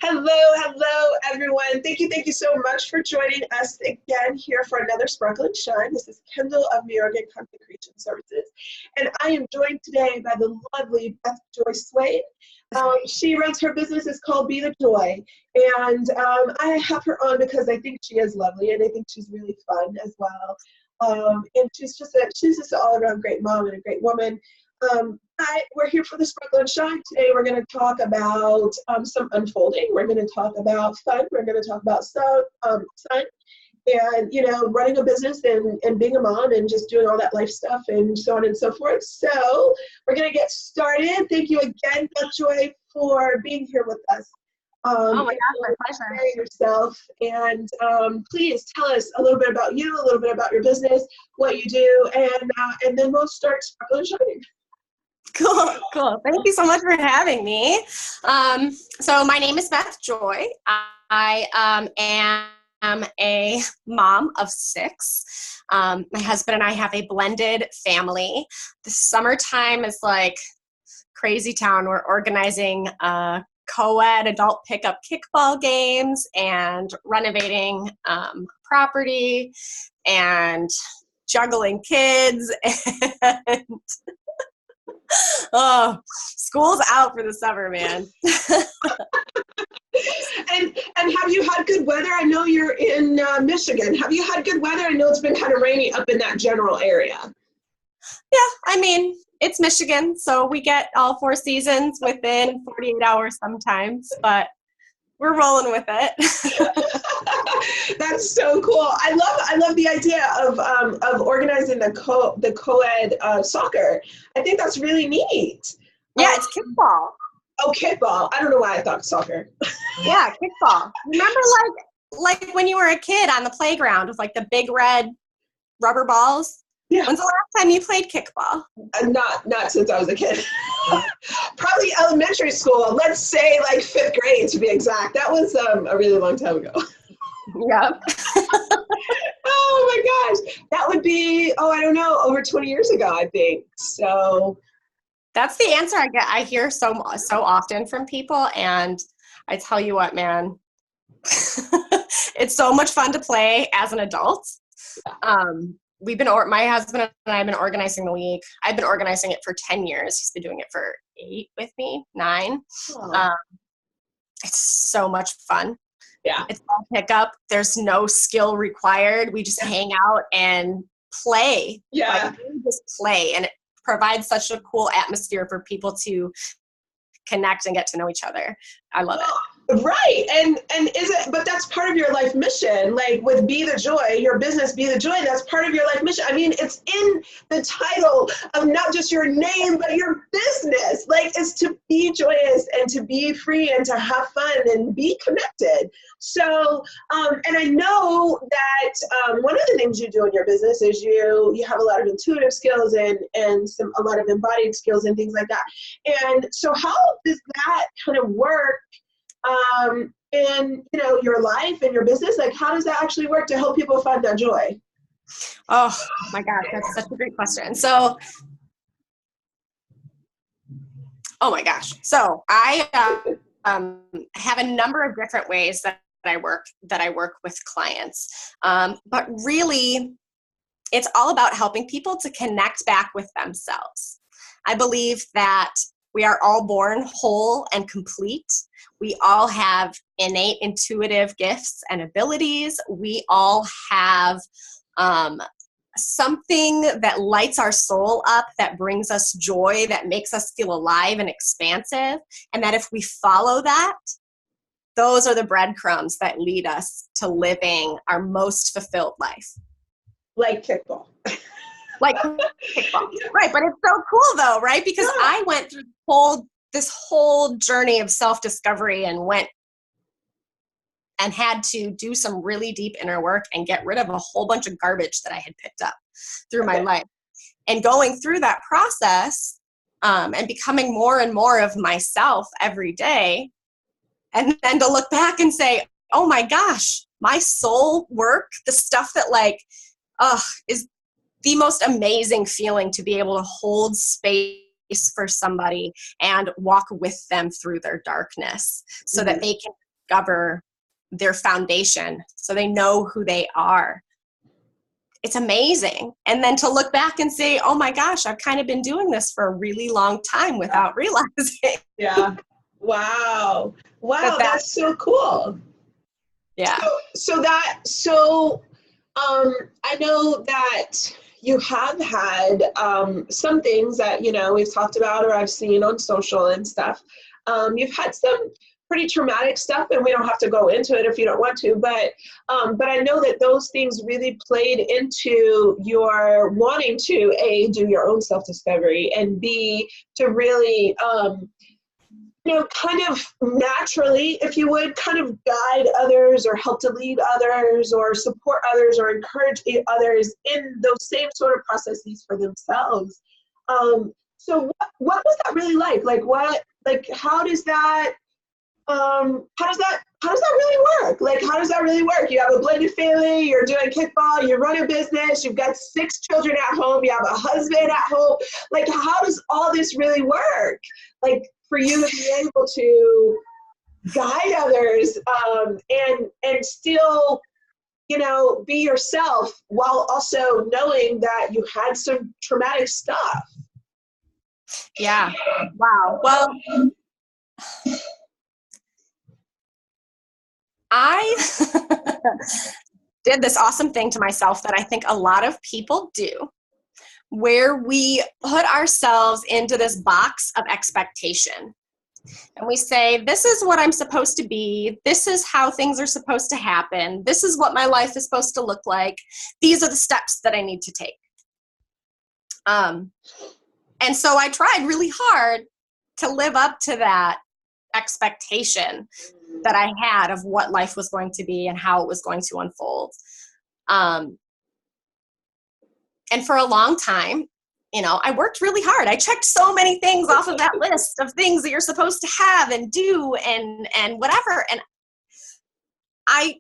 Hello, everyone. Thank you so much for joining us again here for another Sparkle and Shine. This is Kendall of New York Content Creation Services, and I am joined today by the lovely Beth Joy Swain. She runs her business. It's called Be the Joy, and I have her on because I think she is lovely, and I think she's really fun as well. And she's just an all-around great mom and a great woman. We're here for the Sparkle and Shine. Today we're going to talk about some unfolding. We're going to talk about fun. We're going to talk about sun and, running a business and being a mom and just doing all that life stuff and so on and so forth. So we're going to get started. Thank you again, Beth Joy, for being here with us. Oh my gosh, my pleasure. Yourself, and please tell us a little bit about you, a little bit about your business, what you do, and then we'll start Sparkle and Shining. Cool. Thank you so much for having me. So my name is Beth Joy. I am a mom of 6. My husband and I have a blended family. The summertime is like crazy town. We're organizing co-ed adult pickup kickball games and renovating property and juggling kids and oh, school's out for the summer, man. And have you had good weather? I know you're in Michigan. Have you had good weather? I know it's been kind of rainy up in that general area. Yeah, I mean, it's Michigan, so we get all 4 seasons within 48 hours sometimes, but we're rolling with it. That's so cool. I love the idea of organizing the co-ed soccer. I think that's really neat. Yeah, it's kickball. Oh, kickball. I don't know why I thought soccer. Yeah, kickball. Remember like when you were a kid on the playground with like the big red rubber balls? Yeah. When's the last time you played kickball? Not since I was a kid. Probably elementary school. Let's say like 5th grade to be exact. That was a really long time ago. Yep. Oh my gosh. That would be, I don't know, over 20 years ago, I think. So that's the answer I hear so often from people. And I tell you what, man, it's so much fun to play as an adult. My husband and I have been organizing the league. I've been organizing it for 10 years. He's been doing it for 8 with me, 9. It's so much fun. Yeah. It's all pickup. There's no skill required. We just hang out and play. Yeah. We just play. And it provides such a cool atmosphere for people to connect and get to know each other. I love it. Right. And but that's part of your life mission. Like with Be the Joy, your business Be the Joy, that's part of your life mission. I mean, it's in the title of not just your name, but your business. Like it's to be joyous and to be free and to have fun and be connected. So, and I know that one of the things you do in your business is you have a lot of intuitive skills and a lot of embodied skills and things like that. And so how does that kind of work in your life and your business? Like how does that actually work to help people find that joy? Oh my gosh, that's such a great question. So I have a number of different ways that I work with clients, but really it's all about helping people to connect back with themselves. I believe that we are all born whole and complete. We all have innate intuitive gifts and abilities. We all have something that lights our soul up, that brings us joy, that makes us feel alive and expansive. And that if we follow that, those are the breadcrumbs that lead us to living our most fulfilled life. Like kickball. Like kickball. Right, but it's so cool though, right? Because I went through this whole journey of self-discovery and went and had to do some really deep inner work and get rid of a whole bunch of garbage that I had picked up through my life. And going through that process and becoming more and more of myself every day, and then to look back and say, oh my gosh, my soul work, the stuff that is the most amazing feeling, to be able to hold space for somebody and walk with them through their darkness so that they can discover their foundation, so they know who they are. It's amazing. And then to look back and say, oh my gosh, I've kind of been doing this for a really long time without realizing. Yeah. Wow. Wow. That's so cool. Yeah. I know that you have had some things that, we've talked about or I've seen on social and stuff. You've had some pretty traumatic stuff, and we don't have to go into it if you don't want to, but I know that those things really played into your wanting to, A, do your own self-discovery, and B, to really, kind of naturally, if you would, kind of guide others or help to lead others or support others or encourage others in those same sort of processes for themselves. So what was that really like? How does that really work? How does that really work? You have a blended family, you're doing kickball, you run a business, you've got 6 children at home, you have a husband at home. How does all this really work? For you to be able to guide others and still, be yourself while also knowing that you had some traumatic stuff. Yeah. Wow. Well, I did this awesome thing to myself that I think a lot of people do, where we put ourselves into this box of expectation. And we say, this is what I'm supposed to be. This is how things are supposed to happen. This is what my life is supposed to look like. These are the steps that I need to take. And so I tried really hard to live up to that expectation that I had of what life was going to be and how it was going to unfold. And for a long time, I worked really hard. I checked so many things off of that list of things that you're supposed to have and do and whatever. And I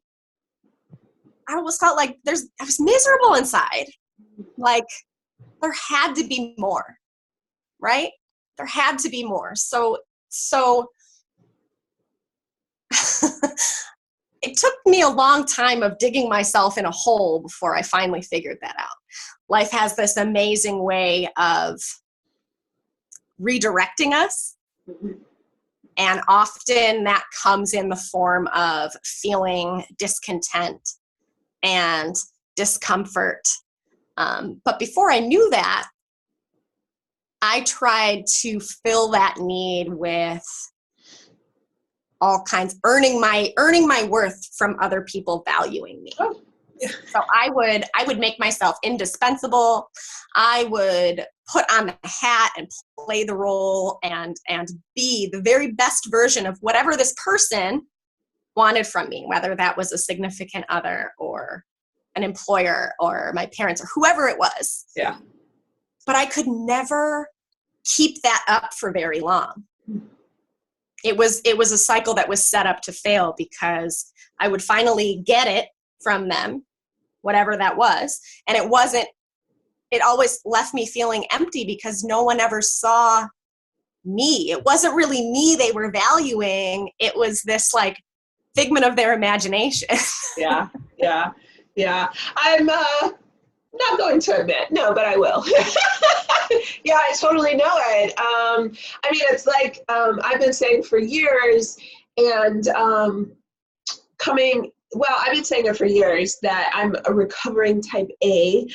always felt like I was miserable inside. There had to be more, right? There had to be more. So it took me a long time of digging myself in a hole before I finally figured that out. Life has this amazing way of redirecting us. And often that comes in the form of feeling discontent and discomfort. But before I knew that, I tried to fill that need with all kinds, earning my worth from other people valuing me. Oh. Yeah. So I would make myself indispensable. I would put on the hat and play the role and be the very best version of whatever this person wanted from me, whether that was a significant other or an employer or my parents or whoever it was. Yeah. But I could never keep that up for very long. It was a cycle that was set up to fail because I would finally get it from them, whatever that was. And it always left me feeling empty because no one ever saw me. It wasn't really me they were valuing. It was this figment of their imagination. Yeah. I'm not going to admit, no, but I will. Yeah, I totally know it. It's I've been saying for years and I've been saying it for years that I'm a recovering type A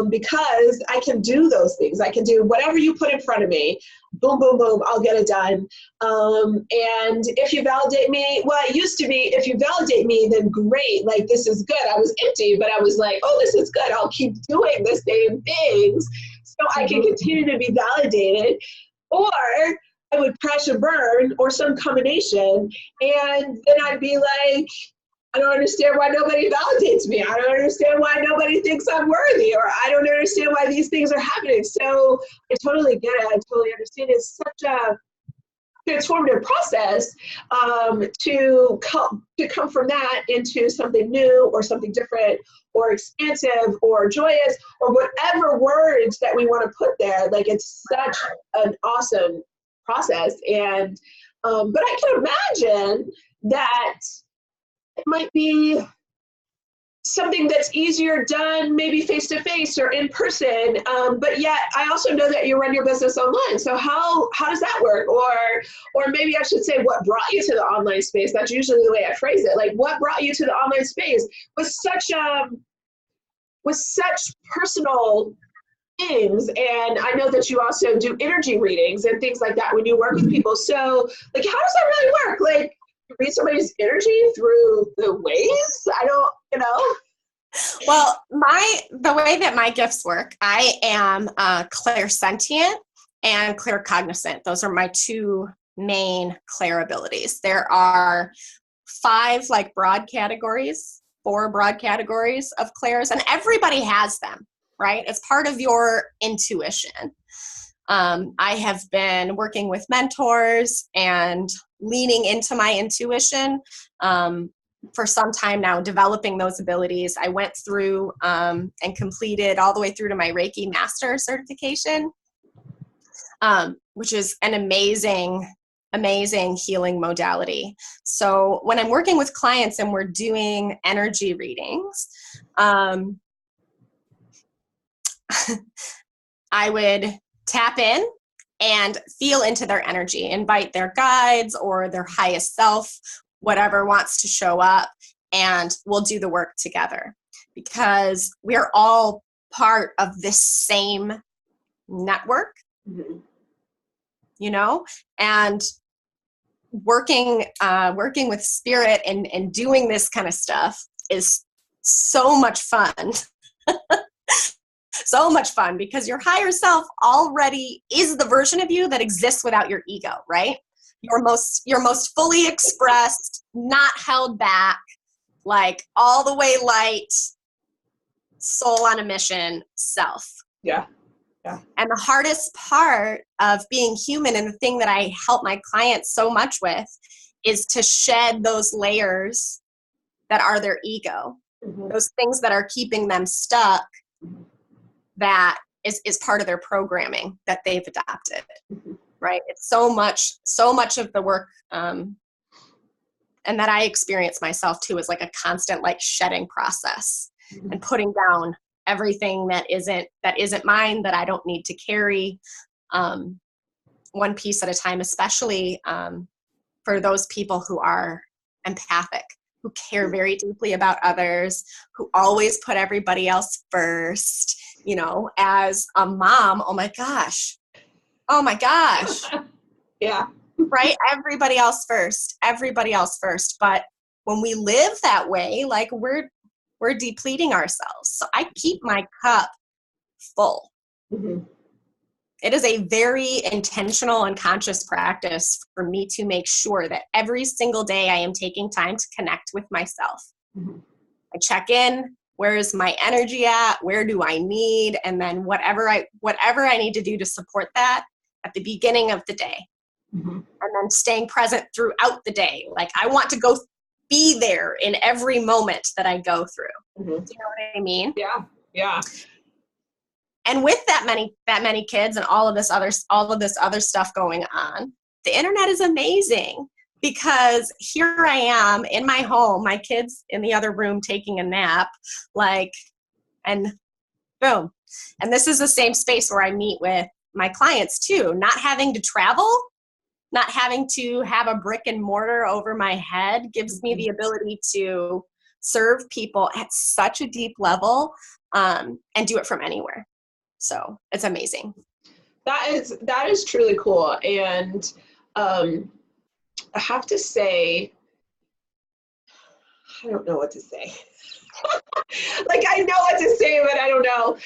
because I can do those things. I can do whatever you put in front of me. Boom, boom, boom, I'll get it done. And if you validate me, it used to be, if you validate me, then great. This is good. I was empty, but I was oh, this is good. I'll keep doing the same things so I can continue to be validated. Or I would crash and burn or some combination. And then I'd be I don't understand why nobody validates me. I don't understand why nobody thinks I'm worthy, or I don't understand why these things are happening. So I totally get it. I totally understand. It's such a transformative process to come from that into something new or something different or expansive or joyous or whatever words that we want to put there. It's such an awesome process. And But I can imagine that it might be something that's easier done maybe face-to-face or in person, but yet I also know that you run your business online. So how does that work? Or maybe I should say, what brought you to the online space? That's usually the way I phrase it. Like, what brought you to the online space with such personal things? And I know that you also do energy readings and things like that when you work with people. So like, how does that really work? Like, you read somebody's energy through the waves? I don't, Well, the way that my gifts work, I am clairsentient and claircognizant. Those are my two main clair abilities. There are four broad categories of clairs, and everybody has them, right? It's part of your intuition. I have been working with mentors and leaning into my intuition for some time now, developing those abilities. I went through and completed all the way through to my Reiki Master certification, which is an amazing healing modality. So when I'm working with clients and we're doing energy readings, I would tap in and feel into their energy, invite their guides or their highest self, whatever wants to show up, and we'll do the work together, because we're all part of this same network, and working with spirit and doing this kind of stuff is so much fun. So much fun, because your higher self already is the version of you that exists without your ego, right? Your most fully expressed, not held back, like all the way light, soul on a mission self. Yeah. And the hardest part of being human, and the thing that I help my clients so much with, is to shed those layers that are their ego, those things that are keeping them stuck, that is part of their programming that they've adopted. Right? It's so much of the work, and that I experience myself too, is like a constant like shedding process and putting down everything that isn't mine, that I don't need to carry, one piece at a time, especially for those people who are empathic, who care very deeply about others, who always put everybody else first. As a mom, oh my gosh. Yeah. Right? Everybody else first. But when we live that way, like we're depleting ourselves. So I keep my cup full. It is a very intentional and conscious practice for me to make sure that every single day I am taking time to connect with myself. I check in. Where is my energy at? Where do I need? And then whatever I need to do to support that at the beginning of the day. And then staying present throughout the day. Like, I want to go be there in every moment that I go through. Do you know what I mean? Yeah. And with that many kids and all of this other stuff going on, the internet is amazing, because here I am in my home, my kids in the other room taking a nap, and boom. And this is the same space where I meet with my clients too, not having to travel, not having to have a brick and mortar over my head, gives me the ability to serve people at such a deep level, and do it from anywhere. So it's amazing. That is truly cool. And I have to say, I don't know what to say. Like, I know what to say, but I don't know.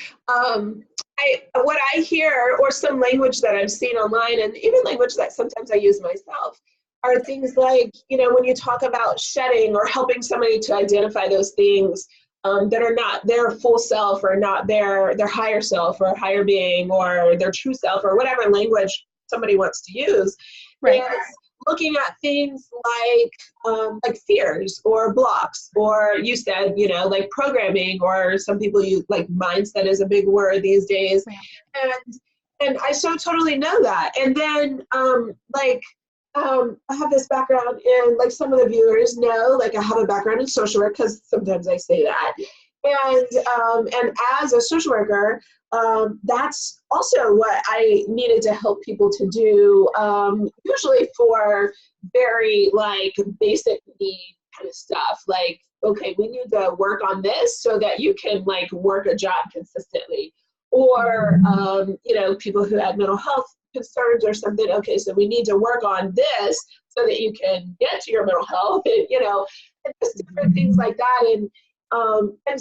What I hear, or some language that I've seen online, and even language that sometimes I use myself, are things like, when you talk about shedding or helping somebody to identify those things that are not their full self, or not their higher self, or higher being, or their true self, or whatever language somebody wants to use. Right. And looking at things like fears or blocks, or you said, like programming, or some people use like mindset is a big word these days. And I so totally know that. And then I have this background in, like some of the viewers know, like I have a background in social work because sometimes I say that. And as a social worker, that's also what I needed to help people to do, usually for very like basic need kind of stuff. Like, okay, we need to work on this so that you can like work a job consistently. Or, you know, people who had mental health concerns or something. Okay, so we need to work on this so that you can get to your mental health, and you know, and just different things like that. And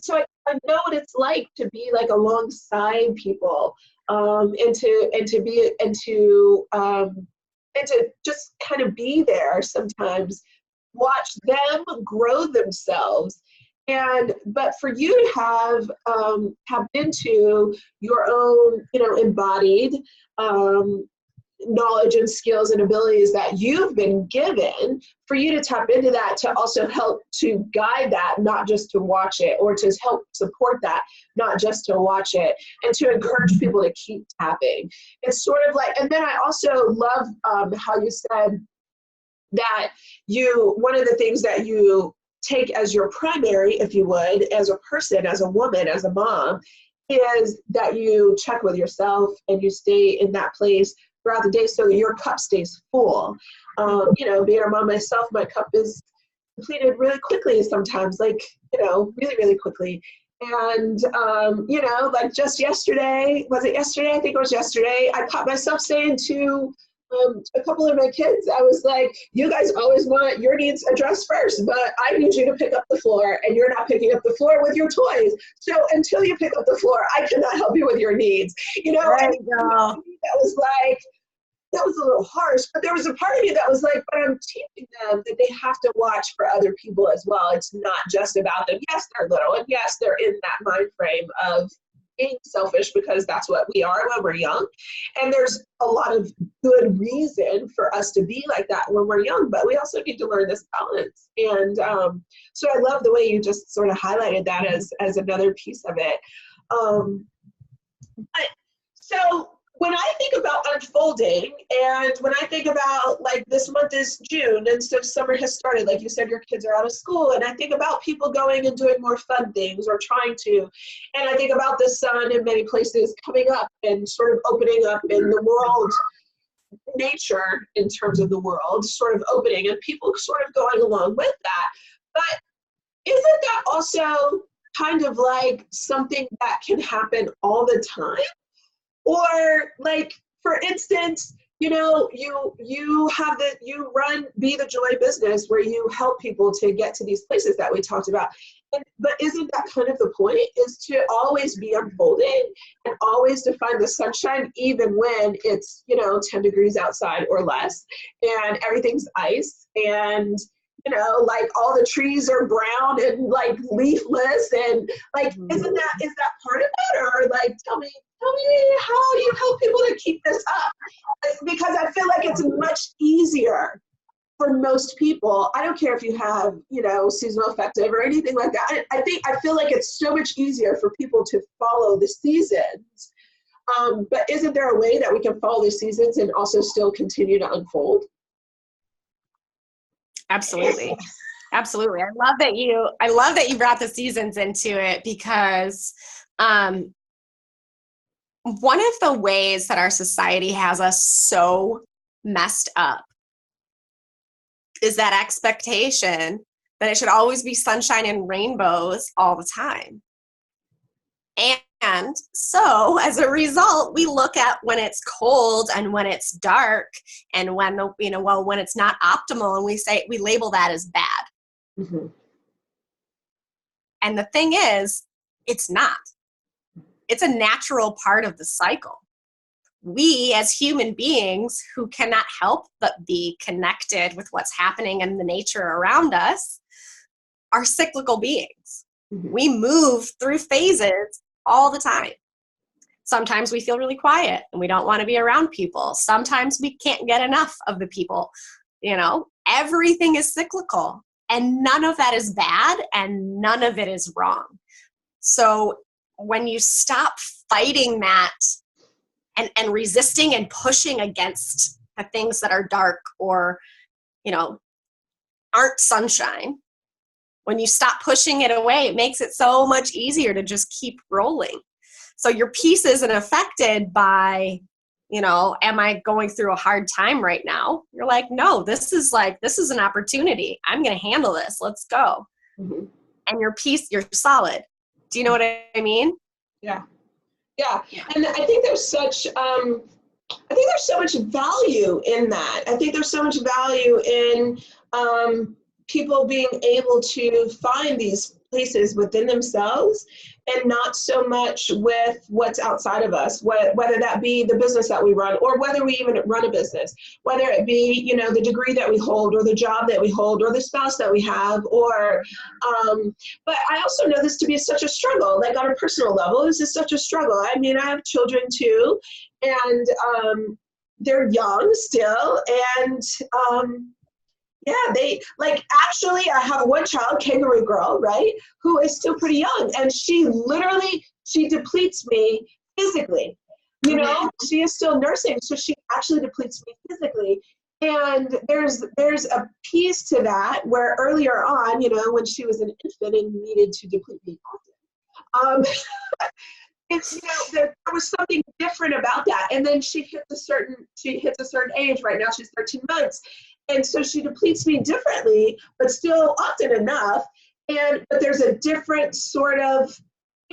so I know what it's like to be like alongside people, and to just kind of be there sometimes, watch them grow themselves. But for you to have tapped into your own, you know, embodied knowledge and skills and abilities that you've been given, for you to tap into that to also help to guide that, not just to watch it, or to help support that, not just to watch it, and to encourage people to keep tapping. It's sort of like, and then I also love how you said that one of the things that you take as your primary, if you would, as a person, as a woman, as a mom, is that you check with yourself and you stay in that place throughout the day so that your cup stays full. You know, being a mom myself, my cup is depleted really quickly sometimes, like, you know, really, really quickly. And, you know, like just yesterday, was it yesterday? I think it was yesterday. I caught myself saying to a couple of my kids, I was like, you guys always want your needs addressed first, but I need you to pick up the floor, and you're not picking up the floor with your toys. So until you pick up the floor, I cannot help you with your needs. You know, There and you go. that was like, that was a little harsh, but there was a part of me that was like, but I'm teaching them that they have to watch for other people as well. It's not just about them. Yes, they're little, and yes, they're in that mind frame of being selfish because that's what we are when we're young. And there's a lot of good reason for us to be like that when we're young, but we also need to learn this balance. And so I love the way you just sort of highlighted that as another piece of it. So when I think about unfolding, and when I think about, like, this month is June and so summer has started, like you said, your kids are out of school, and I think about people going and doing more fun things or trying to, and I think about the sun in many places coming up and sort of opening up in the world, nature in terms of the world sort of opening, and people sort of going along with that. But isn't that also kind of like something that can happen all the time? Or, like, for instance, you know, you run Be the Joy business where you help people to get to these places that we talked about. But isn't that kind of the point, is to always be unfolding and always to find the sunshine, even when it's, you know, 10 degrees outside or less, and everything's ice, and, you know, like all the trees are brown and like leafless, and like, is that part of it? Or like, tell me how you help people to keep this up, because I feel like it's much easier for most people. I don't care if you have, you know, seasonal affective or anything like that. I feel like it's so much easier for people to follow the seasons. But isn't there a way that we can follow the seasons and also still continue to unfold? Absolutely. Absolutely. I love that you brought the seasons into it, because one of the ways that our society has us so messed up is that expectation that it should always be sunshine and rainbows all the time. And so as a result, we look at when it's cold and when it's dark and when when it's not optimal, and we label that as bad. Mm-hmm. And the thing is, it's not. It's a natural part of the cycle. We as human beings who cannot help but be connected with what's happening in the nature around us are cyclical beings. Mm-hmm. We move through phases all the time. Sometimes we feel really quiet and we don't want to be around people. Sometimes we can't get enough of the people. You know, everything is cyclical, and none of that is bad and none of it is wrong. So when you stop fighting that and resisting and pushing against the things that are dark or, you know, aren't sunshine, when you stop pushing it away, it makes it so much easier to just keep rolling. So your peace isn't affected by, you know, am I going through a hard time right now? You're like, no, this is an opportunity. I'm going to handle this. Let's go. Mm-hmm. And your peace, you're solid. Do you know what I mean? Yeah. Yeah. And I think there's so much value in that. I think there's so much value in people being able to find these places within themselves and not so much with what's outside of us, whether that be the business that we run or whether we even run a business, whether it be, you know, the degree that we hold or the job that we hold or the spouse that we have, or, but I also know this to be such a struggle, like on a personal level, this is such a struggle. I mean, I have children too, and they're young still, and yeah, they like, actually, I have one child, kangaroo girl, right, who is still pretty young, and she depletes me physically. You know, she is still nursing, so she actually depletes me physically. And there's a piece to that where earlier on, you know, when she was an infant and needed to deplete me often, it's, you know, there was something different about that. And then she hits a certain age. Right now she's 13 months. And so she depletes me differently, but still often enough. But there's a different sort of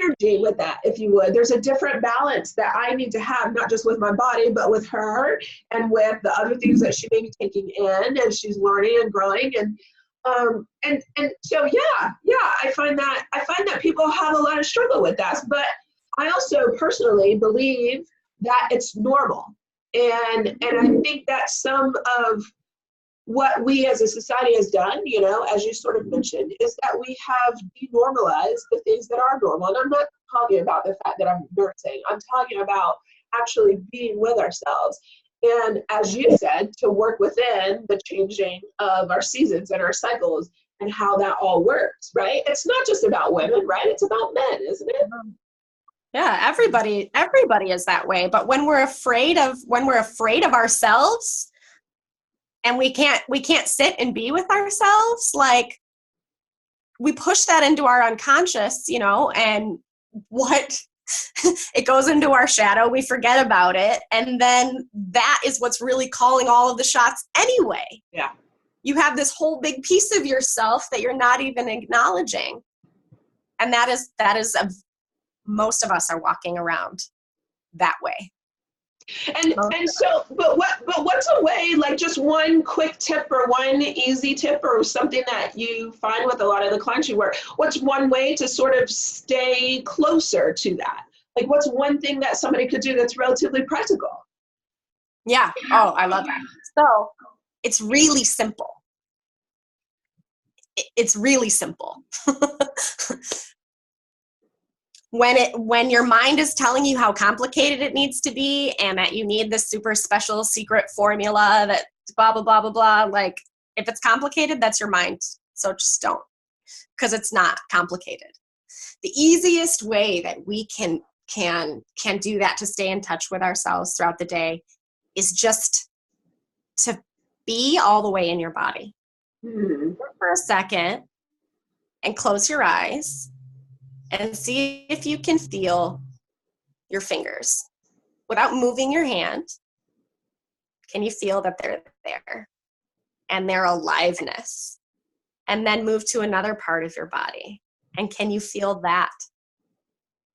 energy with that, if you would. There's a different balance that I need to have, not just with my body, but with her and with the other things that she may be taking in as she's learning and growing. And so I find that people have a lot of struggle with that. But I also personally believe that it's normal. And I think that some of what we as a society has done, you know, as you sort of mentioned, is that we have denormalized the things that are normal. And I'm not talking about the fact that I'm nursing. I'm talking about actually being with ourselves. And as you said, to work within the changing of our seasons and our cycles and how that all works, right? It's not just about women, right? It's about men, isn't it? Yeah, everybody is that way. But when we're afraid of ourselves, and we can't sit and be with ourselves, like, we push that into our unconscious, you know, and what it goes into our shadow, we forget about it, and then that is what's really calling all of the shots anyway. Yeah. You have this whole big piece of yourself that you're not even acknowledging. And that is most of us are walking around that way. And so, but what's a way, like just one quick tip or one easy tip or something that you find with a lot of the clients you work, what's one way to sort of stay closer to that? Like, what's one thing that somebody could do that's relatively practical? Yeah. Oh, I love that. So it's really simple. It's really simple. When your mind is telling you how complicated it needs to be and that you need this super special secret formula that blah, blah, blah, blah, blah, like, if it's complicated, that's your mind. So just don't, because it's not complicated. The easiest way that we can do that, to stay in touch with ourselves throughout the day, is just to be all the way in your body. Mm-hmm. For a second and close your eyes and see if you can feel your fingers without moving your hand. Can you feel that they're there and their aliveness? And then move to another part of your body. And can you feel that?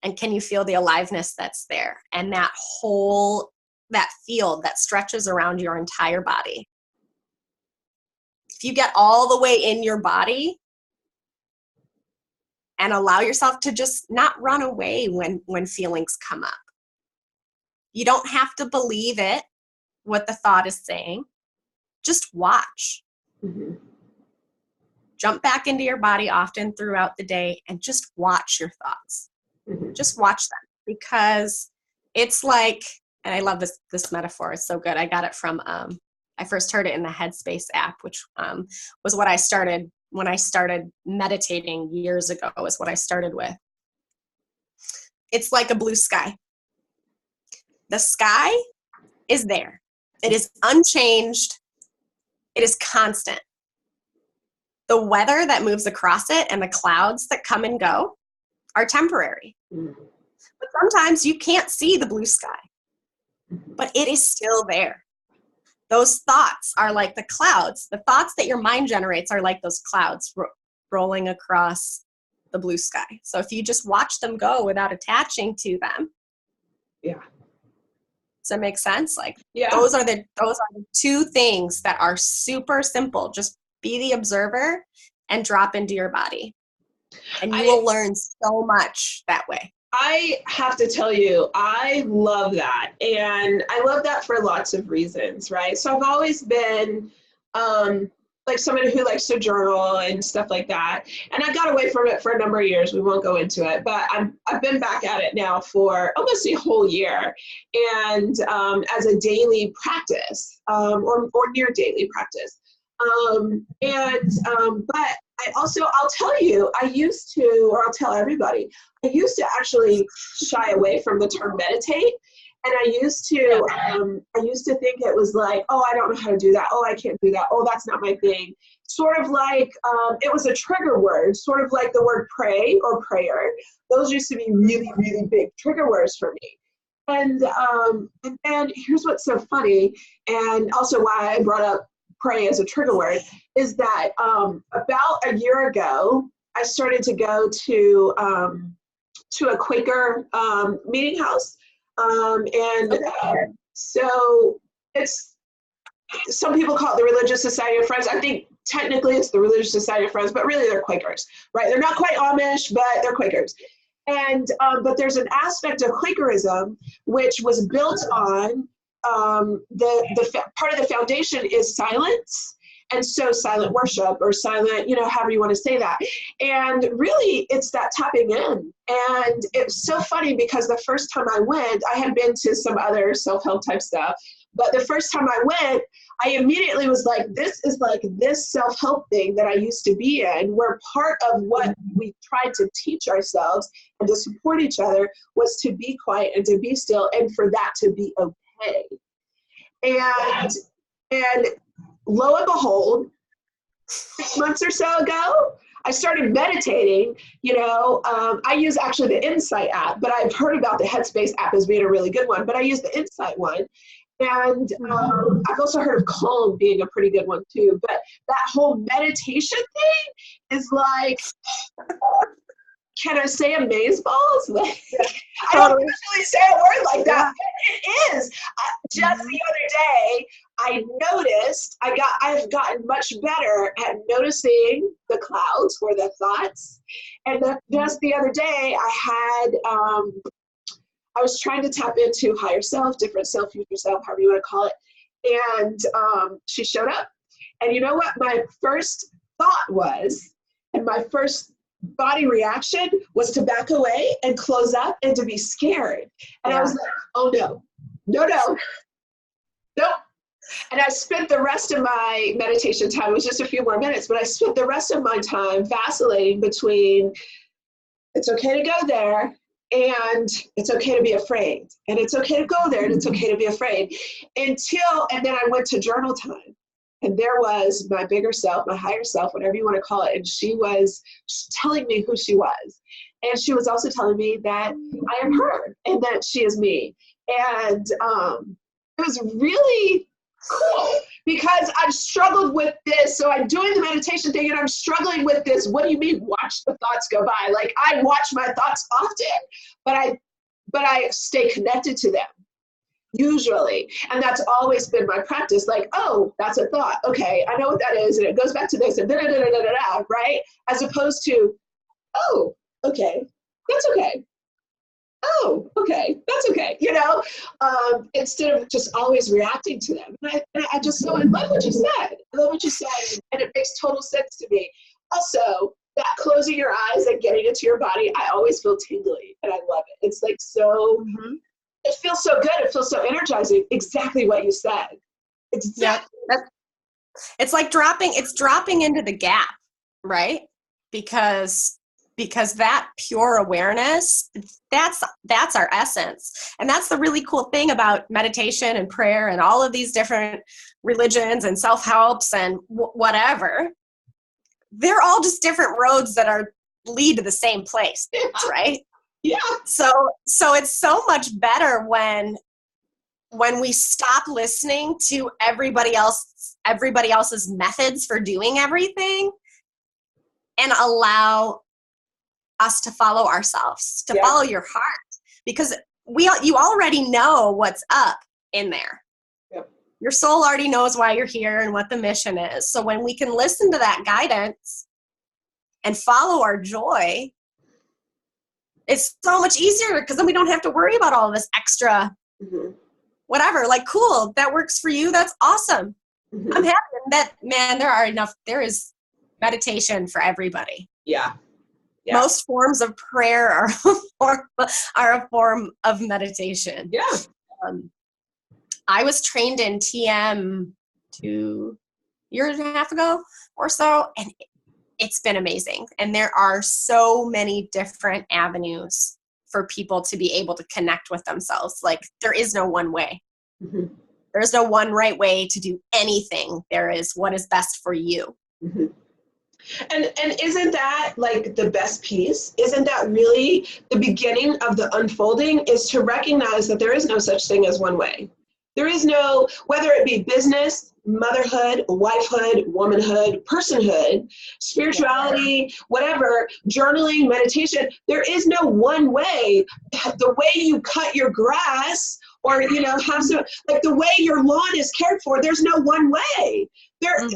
And can you feel the aliveness that's there? And that field that stretches around your entire body. If you get all the way in your body and allow yourself to just not run away when feelings come up. You don't have to believe it, what the thought is saying. Just watch. Mm-hmm. Jump back into your body often throughout the day and just watch your thoughts. Mm-hmm. Just watch them, because it's like, and I love this metaphor. It's so good. I got it from, I first heard it in the Headspace app, which was what I started when I started meditating years ago, is what I started with. It's like a blue sky. The sky is there. It is unchanged. It is constant. The weather that moves across it and the clouds that come and go are temporary. But sometimes you can't see the blue sky, but it is still there. Those thoughts are like the clouds. The thoughts that your mind generates are like those clouds rolling across the blue sky. So if you just watch them go without attaching to them. Yeah. Does that make sense? Like, yeah. Those are the two things that are super simple. Just be the observer and drop into your body. And you will learn so much that way. I have to tell you, I love that. And I love that for lots of reasons, right? So I've always been like somebody who likes to journal and stuff like that. And I got away from it for a number of years. We won't go into it, but I've been back at it now for almost a whole year. And as a daily practice or near daily practice. But I also, I'll tell you, I'll tell everybody, I used to actually shy away from the term meditate. And I used to think it was like, oh, I don't know how to do that. Oh, I can't do that. Oh, that's not my thing. Sort of like, it was a trigger word, sort of like the word pray or prayer. Those used to be really, really big trigger words for me. And here's what's so funny, and also why I brought up pray as a trigger word, is that about a year ago, I started to go to a Quaker meeting house. So it's, some people call it the Religious Society of Friends. I think technically it's the Religious Society of Friends, but really they're Quakers, right? They're not quite Amish, but they're Quakers. And, but there's an aspect of Quakerism which was built on the part of the foundation is silence. And so silent worship or silent, however you want to say that. And really it's that tapping in. And it's so funny because the first time I went, I had been to some other self-help type stuff, but the first time I went, I immediately was like, this is like this self-help thing that I used to be in, where part of what we tried to teach ourselves and to support each other was to be quiet and to be still and for that to be okay. And lo and behold, 6 months or so ago, I started meditating. I use actually the Insight app, but I've heard about the Headspace app as being a really good one, but I use the Insight one. And I've also heard of Calm being a pretty good one too. But that whole meditation thing is like, can I say amazeballs? Like, I don't usually say a word like that, but it is. Just the other day, I noticed I've gotten much better at noticing the clouds or the thoughts. And just the other day, I was trying to tap into higher self, different self, future self, however you want to call it. And she showed up. And you know what my first thought was, and my first body reaction was to back away and close up and to be scared. And I was like, oh no. And I spent the rest of my meditation time, it was just a few more minutes, but I spent the rest of my time vacillating between it's okay to go there and it's okay to be afraid. And it's okay to go there and it's okay to be afraid. And then I went to journal time. And there was my bigger self, my higher self, whatever you want to call it. And she was telling me who she was. And she was also telling me that I am her and that she is me. And it was really cool because I've struggled with this. So I'm doing the meditation thing and I'm struggling with this. What do you mean watch the thoughts go by? Like I watch my thoughts often, but I stay connected to them. Usually. And that's always been my practice. Like, oh, that's a thought. Okay, I know what that is. And it goes back to this and da-da-da-da-da-da, right? As opposed to, oh, okay, that's okay. Oh, okay, that's okay. Instead of just always reacting to them. And I just so I love what you said. And it makes total sense to me. Also, that closing your eyes and getting into your body, I always feel tingly and I love it. It's like so... Mm-hmm. It feels so good. It feels so energizing. Exactly what you said. Exactly. Yeah, it's like dropping into the gap, right? Because because that pure awareness, that's our essence. And that's the really cool thing about meditation and prayer and all of these different religions and self-helps and whatever. They're all just different roads that lead to the same place, right? Yeah. So it's so much better when we stop listening to everybody else's methods for doing everything and allow us to follow ourselves, to follow your heart, because you already know what's up in there. Yep. Your soul already knows why you're here and what the mission is. So when we can listen to that guidance and follow our joy, it's so much easier, because then we don't have to worry about all this extra whatever. Like, cool, that works for you. That's awesome. I'm happy that, man, there is meditation for everybody. Yeah. Most forms of prayer are a form of meditation. Yeah. I was trained in TM 2 years and a half ago or so, and it's been amazing. And there are so many different avenues for people to be able to connect with themselves. Like, there is no one way. There's no one right way to do anything. There is what is best for you. And isn't that like the best piece? Isn't that really the beginning of the unfolding, is to recognize that there is no such thing as one way. There is no, whether it be business, motherhood, wifehood, womanhood, personhood, spirituality, whatever, journaling, meditation, there is no one way. The way you cut your grass, or, have some, like the way your lawn is cared for, there's no one way. There is.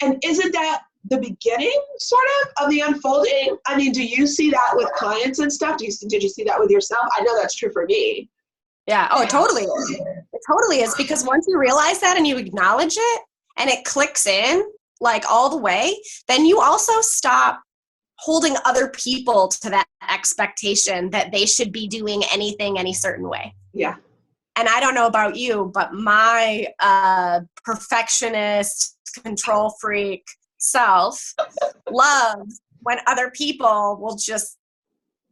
And isn't that the beginning, sort of the unfolding? I mean, do you see that with clients and stuff? Did you see that with yourself? I know that's true for me. Yeah. Oh, it totally is. It totally is, because once you realize that and you acknowledge it and it clicks in like all the way, then you also stop holding other people to that expectation that they should be doing anything any certain way. Yeah. And I don't know about you, but my perfectionist, control freak self loves when other people will just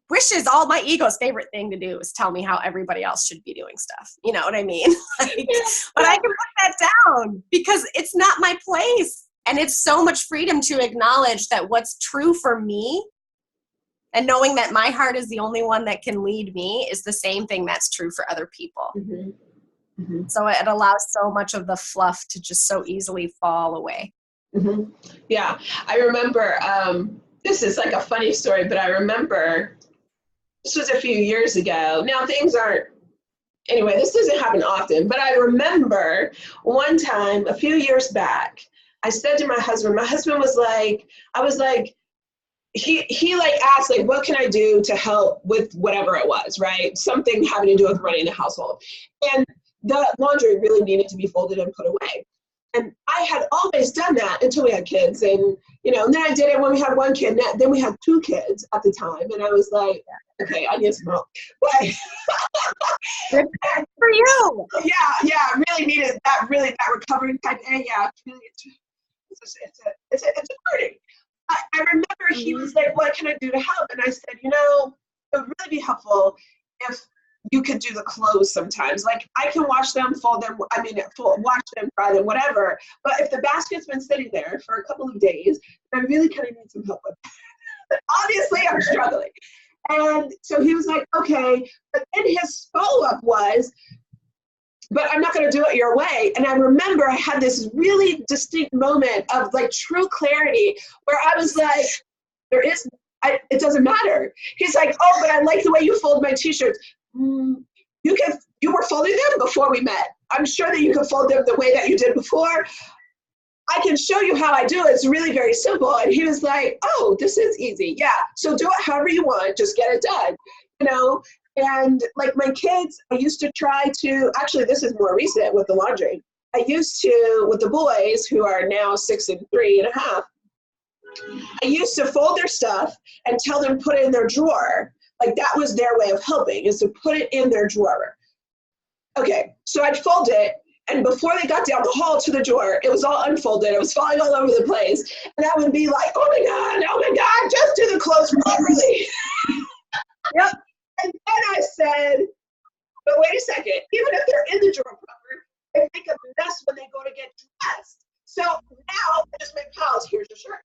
wishes. All my ego's favorite thing to do is tell me how everybody else should be doing stuff. You know what I mean? But I can put that down because it's not my place. And it's so much freedom to acknowledge that what's true for me, and knowing that my heart is the only one that can lead me, is the same thing that's true for other people. So it allows so much of the fluff to just so easily fall away. Yeah. I remember, this is like a funny story, but I remember this was a few years ago. Now things aren't, anyway, this doesn't happen often, but I remember one time a few years back, I said to my husband was like, he like asked, like, what can I do to help with whatever it was, right? Something having to do with running the household. And the laundry really needed to be folded and put away. And I had always done that until we had kids. And, and then I did it when we had one kid. And then we had 2 kids at the time. And I was like, okay, I need some help. But good for you. Yeah, I really needed that recovery type. And yeah, it's a burden. I remember he was like, what can I do to help? And I said, it would really be helpful if you could do the clothes sometimes. Like, I can wash them, fold them, wash them, dry them, whatever. But if the basket's been sitting there for a couple of days, I really kind of need some help with it. Obviously, I'm struggling. And so he was like, okay. But then his follow-up was, but I'm not going to do it your way. And I remember I had this really distinct moment of like true clarity where I was like, it doesn't matter. He's like, oh, but I like the way you fold my t-shirts. You were folding them before we met. I'm sure that you can fold them the way that you did before. I can show you how I do it. It's really very simple. And he was like, oh, this is easy. Yeah. So do it however you want. Just get it done. And like my kids, I used to try to, actually this is more recent with the laundry. I used to, with the boys who are now 6 and 3.5, I used to fold their stuff and tell them put it in their drawer. Like that was their way of helping, is to put it in their drawer. Okay, so I'd fold it, and before they got down the hall to the drawer, it was all unfolded. It was falling all over the place. And I would be like, oh my God, can't just do the clothes properly. Yep. And then I said, but wait a second, even if they're in the drawer proper, they make a mess when they go to get dressed. So now I just make piles. Here's your shirt,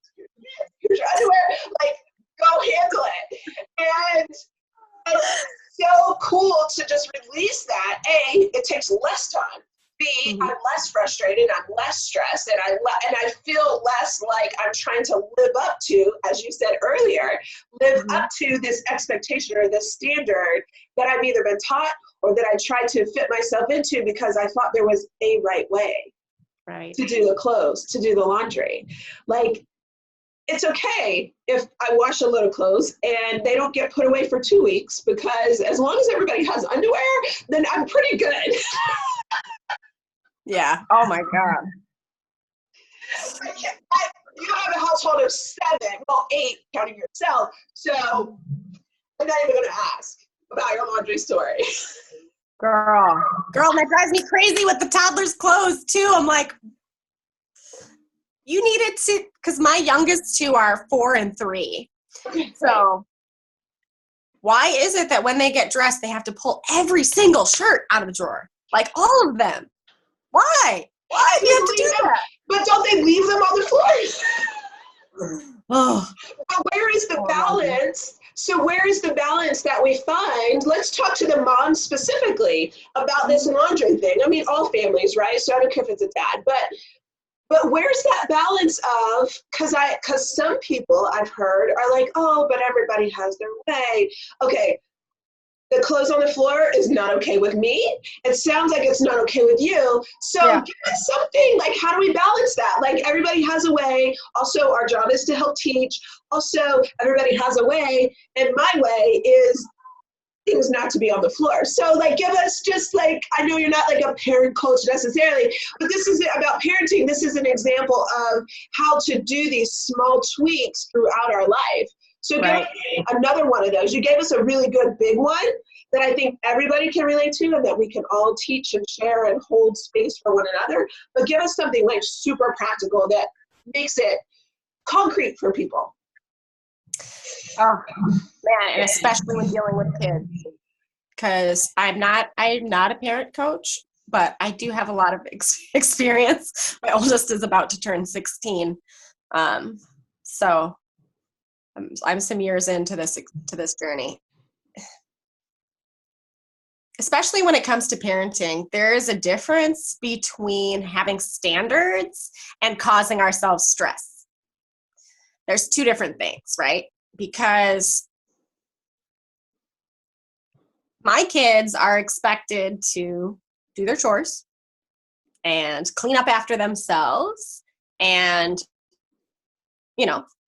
here's your underwear, like, go handle it. And it's so cool to just release that. A, it takes less time. B, I'm less frustrated, I'm less stressed, and I feel less like I'm trying to live up to, as you said earlier, live up to this expectation or this standard that I've either been taught or that I tried to fit myself into because I thought there was a right way to do the clothes, to do the laundry. Like, it's okay if I wash a load of clothes and they don't get put away for 2 weeks, because as long as everybody has underwear, then I'm pretty good. Yeah. Oh my God. You have a household of 7, well, 8, counting yourself. So I'm not even going to ask about your laundry story. Girl, that drives me crazy with the toddler's clothes too. I'm like, you needed to, because my youngest 2 are 4 and 3. Okay, so why is it that when they get dressed, they have to pull every single shirt out of the drawer? Like all of them. Why? Why do you have to do that? But don't they leave them on the floor? Oh. But where is the balance? So where is the balance that we find? Let's talk to the mom specifically about this laundry thing. I mean, all families, right? So I don't care if it's a dad, but where's that balance of, because some people I've heard are like, oh, but everybody has their way. Okay, the clothes on the floor is not okay with me. It sounds like it's not okay with you. So give us something, like, how do we balance that? Like, everybody has a way. Also, our job is to help teach. Also, everybody has a way. And my way is things not to be on the floor. So, like, give us just, like, I know you're not like a parent coach necessarily, but this is about parenting. This is an example of how to do these small tweaks throughout our life. So give us another one of those. You gave us a really good big one that I think everybody can relate to and that we can all teach and share and hold space for one another. But give us something like super practical that makes it concrete for people. Oh man, and especially when dealing with kids, because I'm not a parent coach, but I do have a lot of experience. My oldest is about to turn 16, so I'm some years into this journey. Especially when it comes to parenting, there is a difference between having standards and causing ourselves stress. There's 2 different things, right? Because my kids are expected to do their chores and clean up after themselves, and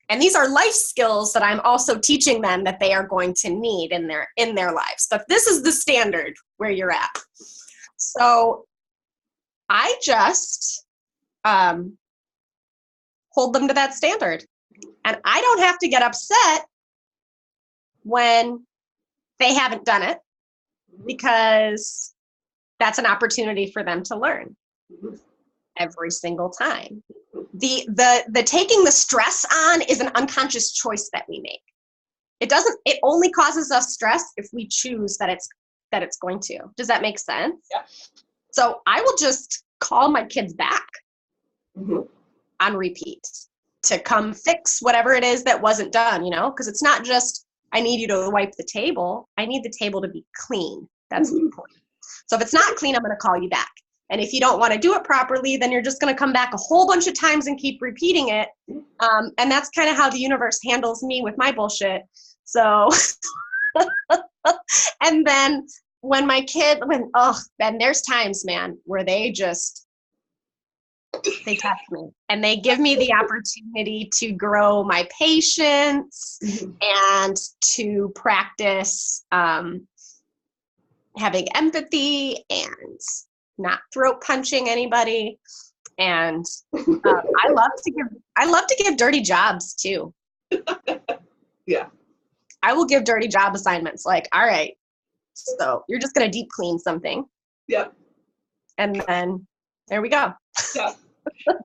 and these are life skills that I'm also teaching them that they are going to need in their lives. But this is the standard where you're at. So I just hold them to that standard. And I don't have to get upset when they haven't done it, because that's an opportunity for them to learn every single time. The taking the stress on is an unconscious choice that we make. It only causes us stress if we choose that it's going to. Does that make sense? Yeah. So I will just call my kids back on repeat to come fix whatever it is that wasn't done, because it's not just, I need you to wipe the table. I need the table to be clean. That's the point. So if it's not clean, I'm going to call you back. And if you don't want to do it properly, then you're just going to come back a whole bunch of times and keep repeating it. And that's kind of how the universe handles me with my bullshit. So, and then when then there's times, man, where they test me and they give me the opportunity to grow my patience and to practice having empathy and not throat punching anybody. And I love to give dirty jobs too. Yeah. I will give dirty job assignments, like, all right, so you're just going to deep clean something. Yep. And then there we go. Yeah.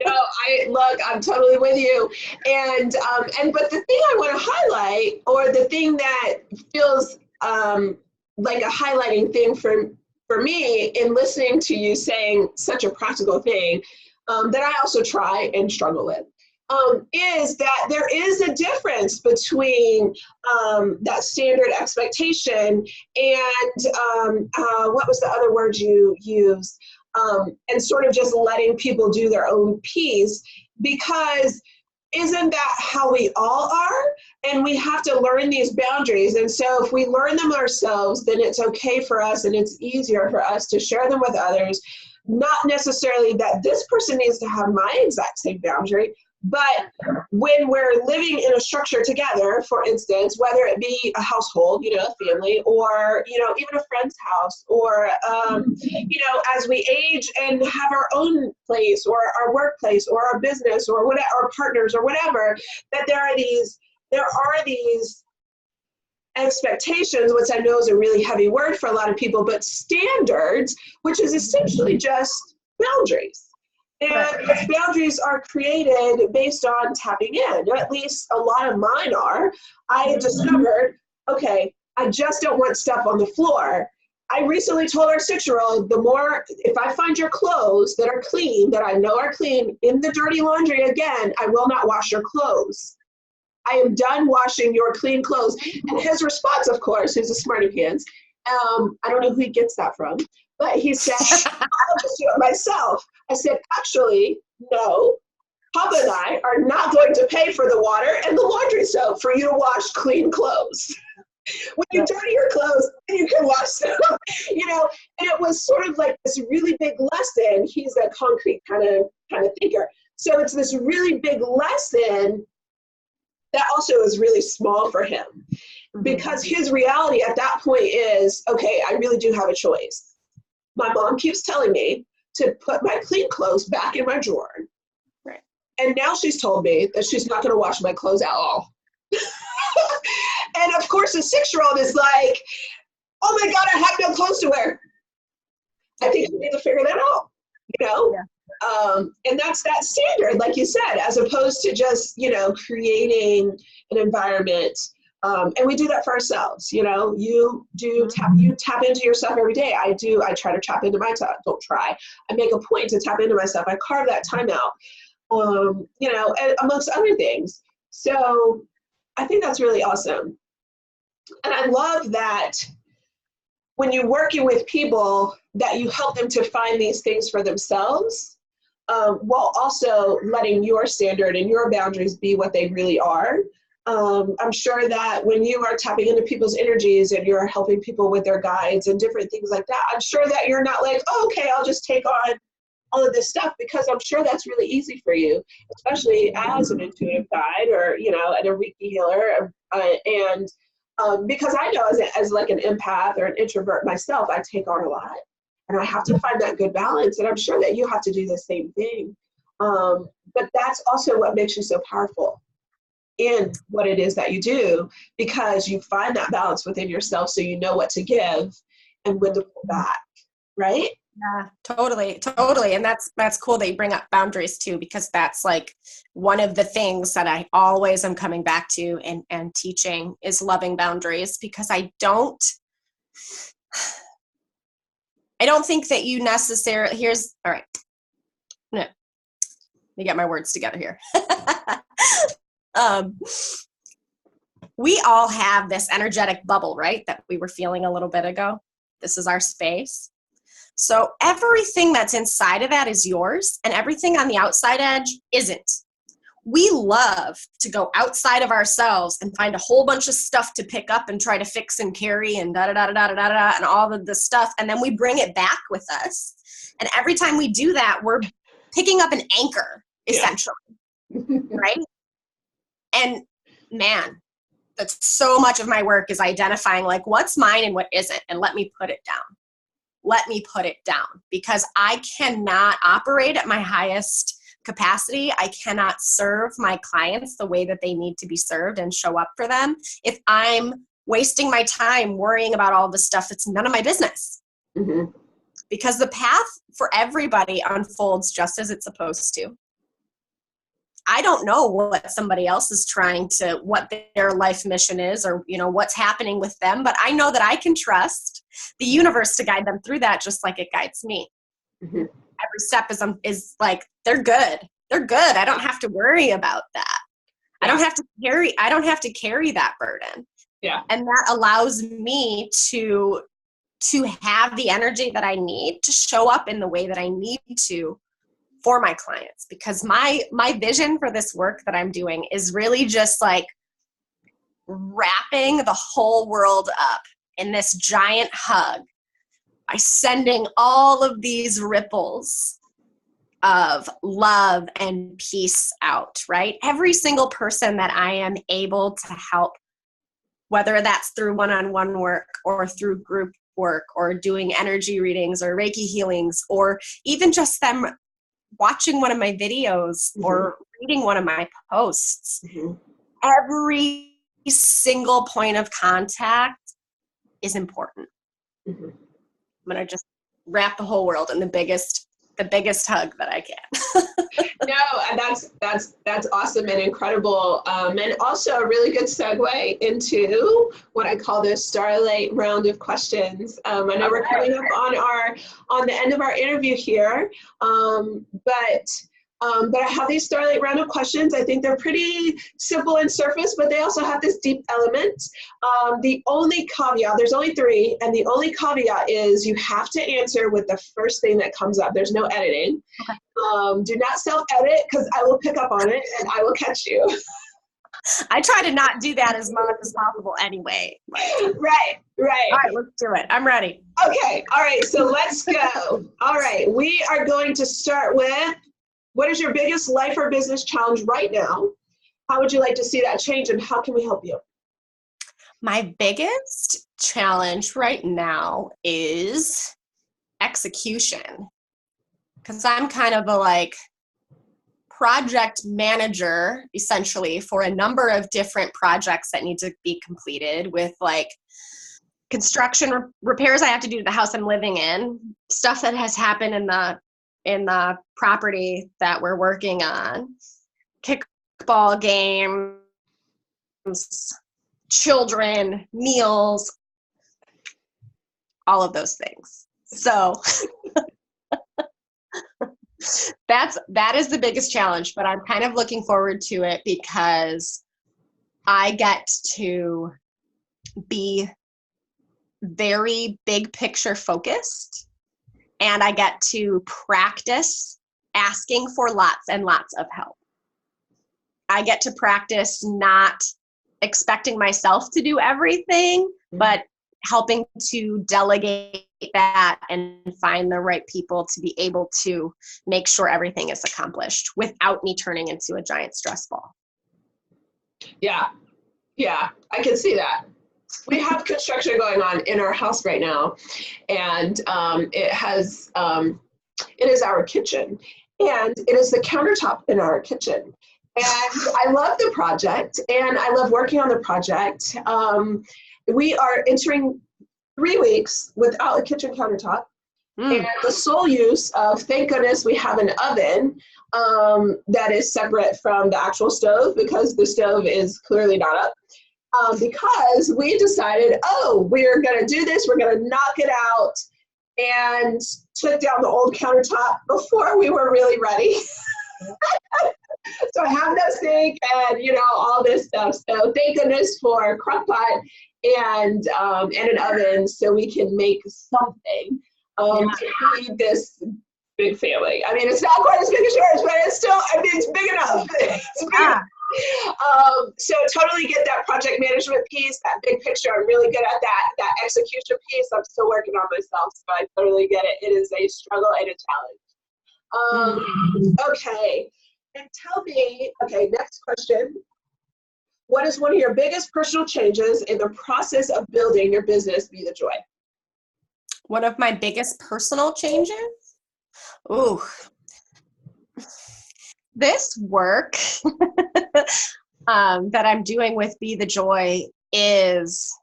I'm totally with you. But the thing I want to highlight, or the thing that feels like a highlighting thing for me in listening to you saying such a practical thing, that I also try and struggle with, is that there is a difference between that standard expectation and what was the other word you used? And sort of just letting people do their own piece, because isn't that how we all are? And we have to learn these boundaries. And so if we learn them ourselves, then it's okay for us and it's easier for us to share them with others. Not necessarily that this person needs to have my exact same boundary, but when we're living in a structure together, for instance, whether it be a household, a family, or, even a friend's house, or, as we age and have our own place or our workplace or our business or whatever, our partners or whatever, that there are these expectations, which I know is a really heavy word for a lot of people, but standards, which is essentially just boundaries. And those boundaries are created based on tapping in, or at least a lot of mine are. I discovered, okay, I just don't want stuff on the floor. I recently told our 6-year-old, if I find your clothes that are clean, that I know are clean, in the dirty laundry again, I will not wash your clothes. I am done washing your clean clothes. And his response, of course, who's a smarty pants, I don't know who he gets that from, but he said, I'll just do it myself. I said, actually, no. Papa and I are not going to pay for the water and the laundry soap for you to wash clean clothes. When you dirty your clothes, then you can wash them. And it was sort of like this really big lesson. He's a concrete kind of thinker. So it's this really big lesson that also is really small for him, because his reality at that point is, okay, I really do have a choice. My mom keeps telling me to put my clean clothes back in my drawer. Right. And now she's told me that she's not going to wash my clothes at all. And of course, the 6-year-old is like, oh my God, I have no clothes to wear. I think you need to figure that out, Yeah. And that's that standard, like you said, as opposed to just, creating an environment. And we do that for ourselves. You tap into yourself every day. I try to tap into myself. Don't try. I make a point to tap into myself. I carve that time out, and amongst other things. So I think that's really awesome. And I love that when you're working with people, that you help them to find these things for themselves, while also letting your standard and your boundaries be what they really are. I'm sure that when you are tapping into people's energies and you're helping people with their guides and different things like that, I'm sure that you're not like, oh, okay, I'll just take on all of this stuff, because I'm sure that's really easy for you, especially as an intuitive guide or, and a Reiki healer. Because I know as like an empath or an introvert myself, I take on a lot and I have to find that good balance. And I'm sure that you have to do the same thing. But that's also what makes you so powerful in what it is that you do, because you find that balance within yourself, so you know what to give and when to pull back, right? Yeah, totally. And that's cool that you bring up boundaries too, because that's like one of the things that I always am coming back to and teaching is loving boundaries, because I don't think that you necessarily, all right. No, let me get my words together here. We all have this energetic bubble, right? That we were feeling a little bit ago. This is our space. So everything that's inside of that is yours, and everything on the outside edge isn't. We love to go outside of ourselves and find a whole bunch of stuff to pick up and try to fix and carry and da-da-da-da-da-da-da and all of this stuff, and then we bring it back with us. And every time we do that, we're picking up an anchor, essentially, right? And man, that's so much of my work is identifying like what's mine and what isn't, and let me put it down. Let me put it down, because I cannot operate at my highest capacity. I cannot serve my clients the way that they need to be served and show up for them if I'm wasting my time worrying about all the stuff that's none of my business. because the path for everybody unfolds just as it's supposed to. I don't know what somebody else is what their life mission is, or, what's happening with them, but I know that I can trust the universe to guide them through that, just like it guides me. Mm-hmm. Every step is like, they're good. They're good. I don't have to worry about that. Yeah. I don't have to carry that burden. Yeah. And that allows me to have the energy that I need to show up in the way that I need to for my clients, because my vision for this work that I'm doing is really just like wrapping the whole world up in this giant hug by sending all of these ripples of love and peace out, right? Every single person that I am able to help, whether that's through one-on-one work or through group work or doing energy readings or Reiki healings, or even just them watching one of my videos or reading one of my posts, every single point of contact is important. I'm going to just wrap the whole world in the biggest hug that I can. No, and that's awesome and incredible. And also a really good segue into what I call the Starlight round of questions. I know we're coming up on the end of our interview here, but I have these Starlight round of questions. I think they're pretty simple and surface, but they also have this deep element. The only caveat, there's only 3, and the only caveat is you have to answer with the first thing that comes up. There's no editing. Okay. Do not self-edit, because I will pick up on it and I will catch you. I try to not do that as much as possible anyway. Right. All right, let's do it. I'm ready. Okay. All right. So let's go. All right. We are going to start with, what is your biggest life or business challenge right now? How would you like to see that change, and how can we help you? My biggest challenge right now is execution, because I'm kind of a project manager essentially for a number of different projects that need to be completed, with construction repairs I have to do to the house I'm living in, stuff that has happened in the property that we're working on, kickball games, children, meals, all of those things. So that is the biggest challenge, but I'm kind of looking forward to it because I get to be very big picture focused, and I get to practice asking for lots and lots of help. I get to practice not expecting myself to do everything, but helping to delegate that and find the right people to be able to make sure everything is accomplished without me turning into a giant stress ball. Yeah, I can see that. We have construction going on in our house right now, and it is our kitchen, and it is the countertop in our kitchen. And I love the project, and I love working on the project. We are entering 3 weeks without a kitchen countertop. And the sole use of, thank goodness we have an oven that is separate from the actual stove, because the stove is clearly not up. Because we decided, we're going to do this, we're going to knock it out, and took down the old countertop before we were really ready. So I have no sink and, all this stuff. So thank goodness for crock pot and an oven, so we can make something to feed this big family. I mean, it's not quite as big as yours, but it's still, it's big enough. It's big enough. So totally get that project management piece, that big picture. I'm really good at that execution piece. I'm still working on myself, so I totally get it. It is a struggle and a challenge. Okay. And tell me, next question. What is one of your biggest personal changes in the process of building your business, Be the Joy? One of my biggest personal changes? Ooh. This work that I'm doing with Be the Joy is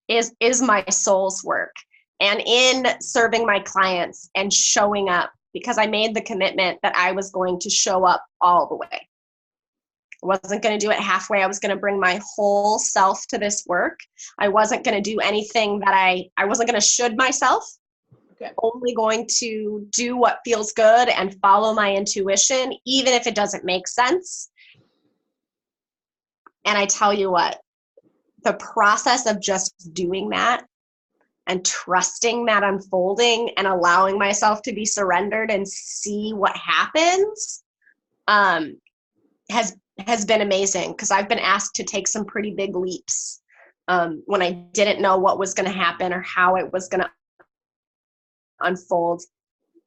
my soul's work. and in serving my clients and showing up, because I made the commitment that I was going to show up all the way. I wasn't going to do it halfway. I was going to bring my whole self to this work. I wasn't going to do anything that I wasn't going to should myself. Okay. Only going to do what feels good and follow my intuition, even if it doesn't make sense. And I tell you what, the process of just doing that and trusting that unfolding and allowing myself to be surrendered and see what happens has been amazing, because I've been asked to take some pretty big leaps when I didn't know what was going to happen or how it was going to unfold.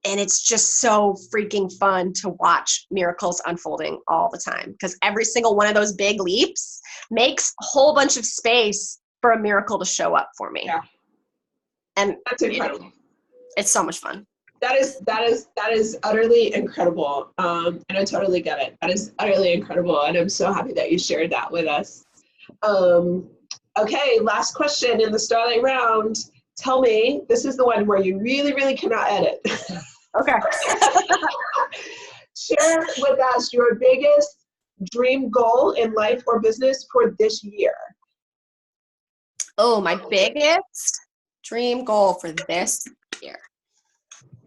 And it's just so freaking fun to watch miracles unfolding all the time, because every single one of those big leaps makes a whole bunch of space for a miracle to show up for me. Yeah. And that's incredible. It's so much fun. That is utterly incredible. And I totally get it. That is utterly incredible. And I'm so happy that you shared that with us. Okay, last question in the Starlight Round. Tell me, this is the one where you really, really cannot edit. Okay. Share with us your biggest dream goal in life or business for this year. Oh, my biggest dream goal for this year.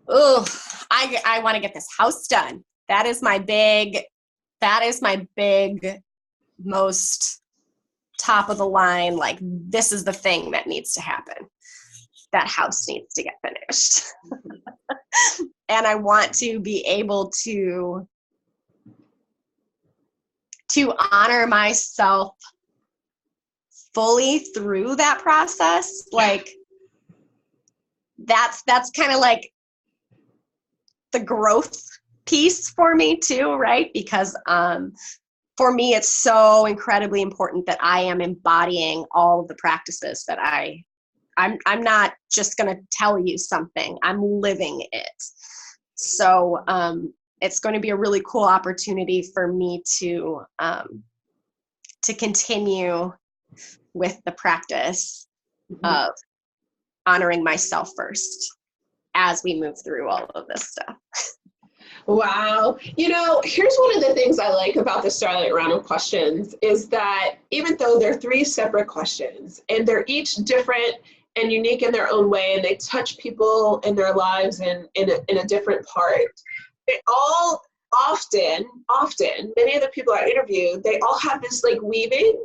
Oh, I want to get this house done. That is my big, most top of the line. Like, this is the thing that needs to happen. That house needs to get finished. And I want to be able to honor myself fully through that process. Like, that's kind of like the growth piece for me too, right? Because for me, it's so incredibly important that I am embodying all of the practices that I'm not just going to tell you something, I'm living it. So it's going to be a really cool opportunity for me to continue with the practice of honoring myself first as we move through all of this stuff. Wow. You know, here's one of the things I like about the Starlight Round of questions is that even though they're 3 separate questions and they're each different and unique in their own way, and they touch people in their lives in a different part, they all often, many of the people I interviewed, they all have this like weaving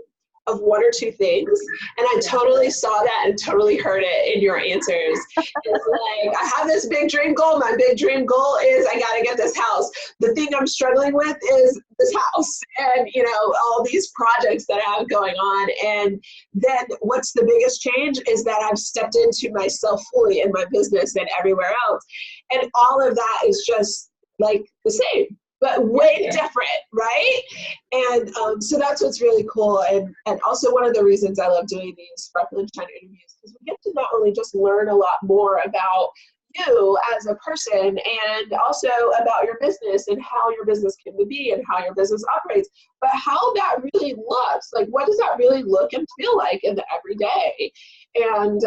of 1 or 2 things. And I totally saw that and totally heard it in your answers. It's like, I have this big dream goal. My big dream goal is I got to get this house. The thing I'm struggling with is this house and, you know, all these projects that I have going on. And then what's the biggest change is that I've stepped into myself fully in my business and everywhere else. And all of that is just like the same, but way different, right? And so that's what's really cool. And also one of the reasons I love doing these Sparkle and Shine interviews, because we get to not only just learn a lot more about you as a person and also about your business and how your business can be and how your business operates, but how that really looks. Like, what does that really look and feel like in the everyday? And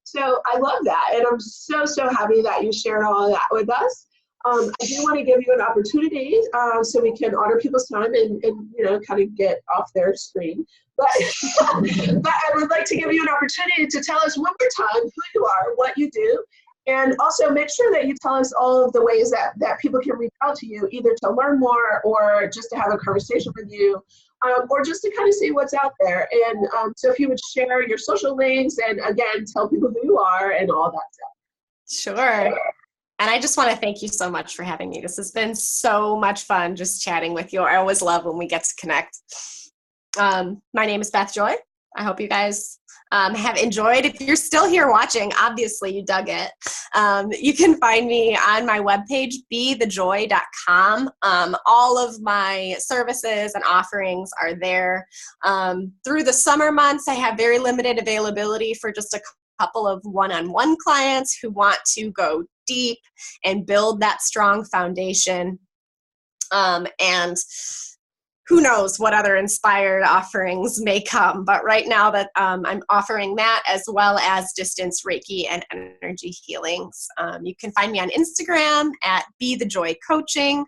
so I love that. And I'm so, so happy that you shared all of that with us. I do want to give you an opportunity so we can honor people's time and you know, kind of get off their screen. But, but I would like to give you an opportunity to tell us one more time who you are, what you do, and also make sure that you tell us all of the ways that people can reach out to you, either to learn more or just to have a conversation with you, or just to kind of see what's out there. And so if you would share your social links and, again, tell people who you are and all that stuff. Sure. And I just want to thank you so much for having me. This has been so much fun just chatting with you. I always love when we get to connect. My name is Beth Joy. I hope you guys have enjoyed. If you're still here watching, obviously you dug it. You can find me on my webpage, bethejoy.com. All of my services and offerings are there. Through the summer months, I have very limited availability for just a couple of one-on-one clients who want to go deep and build that strong foundation, and who knows what other inspired offerings may come. But right now that I'm offering that, as well as distance Reiki and energy healings. You can find me on Instagram at Be the Joy Coaching,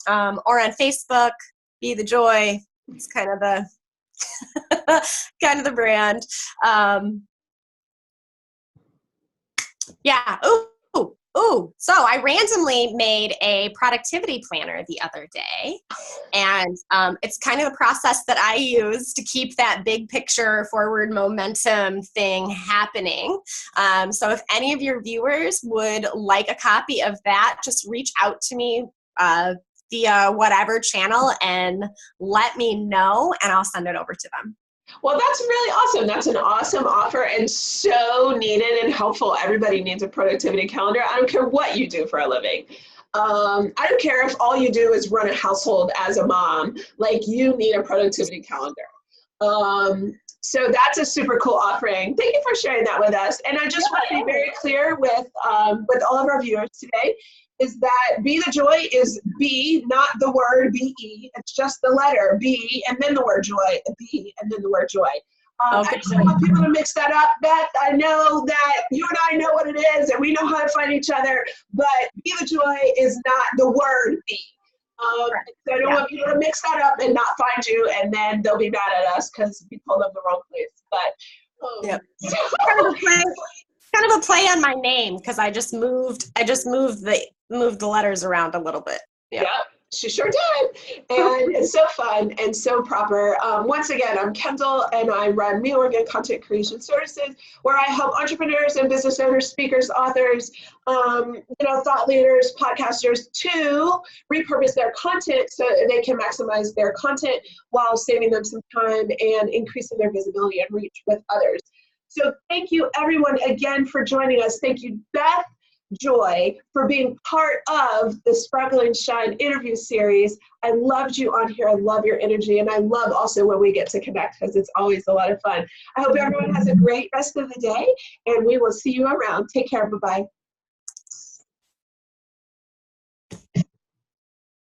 or on Facebook, Be the Joy. It's kind of the brand. Yeah. Ooh. So I randomly made a productivity planner the other day, and it's kind of a process that I use to keep that big picture forward momentum thing happening. So if any of your viewers would like a copy of that, just reach out to me via whatever channel and let me know, and I'll send it over to them. Well, that's really awesome. That's an awesome offer and so needed and helpful. Everybody needs a productivity calendar. I don't care what you do for a living. I don't care if all you do is run a household as a mom, like you need a productivity calendar. So that's a super cool offering. Thank you for sharing that with us. And I just want to be very clear with all of our viewers today is that Be the Joy is B, not the word B-E. It's just the letter B and then the word joy, B and then the word joy. I just don't want people to mix that up. Beth, I know that you and I know what it is and we know how to find each other, but Be the Joy is not the word B. So I don't want people to mix that up and not find you, and then they'll be mad at us because we told them the wrong place. But kind of a play on my name because I just moved the letters around a little bit. Yep, she sure did. And it's so fun and so proper. Once again, I'm Kendall and I run Me Organ Content Creation Services, where I help entrepreneurs and business owners, speakers, authors, thought leaders, podcasters to repurpose their content so they can maximize their content while saving them some time and increasing their visibility and reach with others. So thank you everyone again for joining us. Thank you, Beth Joy, for being part of the Sparkle and Shine interview series. I loved you on here. I love your energy. And I love also when we get to connect because it's always a lot of fun. I hope everyone has a great rest of the day and we will see you around. Take care. Bye-bye.